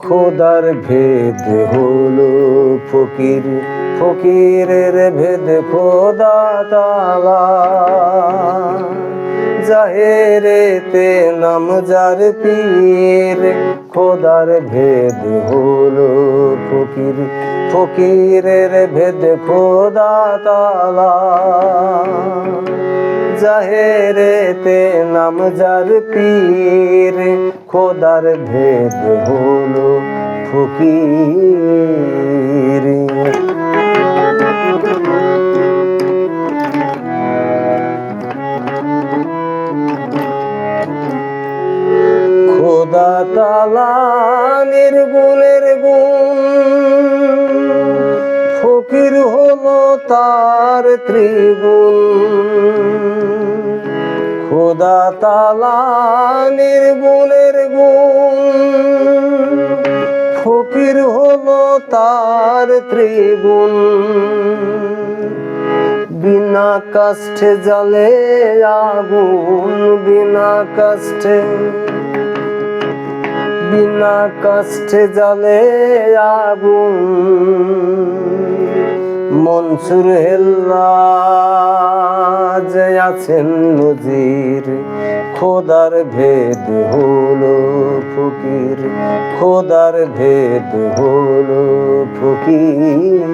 খোদার ভেদ হলো ফকির, ফকিরের ভেদ খোদা তাআলা। জাহেরেতে নাম যার পীর, খোদার ভেদ হলো ফকির, ফকিরের ভেদ খোদা তাআলা। জাহেরেতে নাম যার পীর, খোদার ভেদ হলো ফকির। খোদা তাআলা নির্গুণের গুণ, ফকির হলো তার ত্রিগুণ। খোদা তাআলা নির্গুণের গুণ, ফকির হলো তার ত্রিগুণ। বিনা কষ্টে জ্বলে আগুন, বিনা কষ্টে, বিনা কষ্টে জ্বলে আগুন। মনসুর হেল্লাজ আছেন নজির, খোদার ভেদ হলো ফকির, খোদার ভেদ হলো ফকির।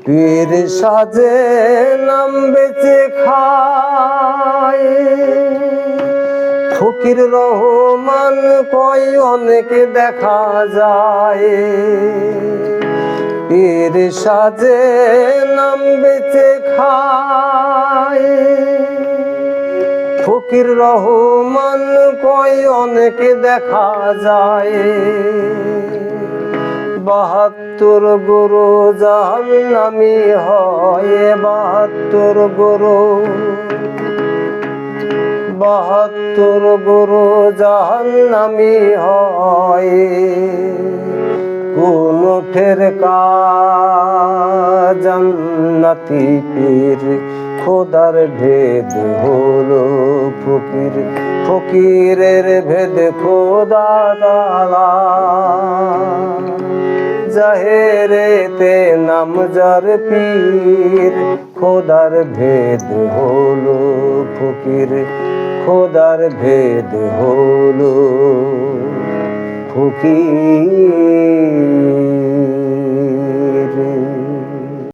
পীর সাজে নাম বেচে খায়, ফকির রহমান কয় অনেকে দেখা যায়। পীর সাজে নাম বেচে খায়, ফকির রহমান কয় অনেকে দেখা যায়। ৭২ গুরু জাহান্নামী হয়, ৭২ গুরু, ৭২ গুরু জাহান্নামী হয়। কোন ফেরকা জান্নাতি পীর, খোদার ভেদ হলো ফকির, ফকিরের ভেদ খোদা তাআলা। জাহেরেতে নাম যার পীর, খোদার ভেদ হলো ফকির, খোদার ভেদ হলো ফকির।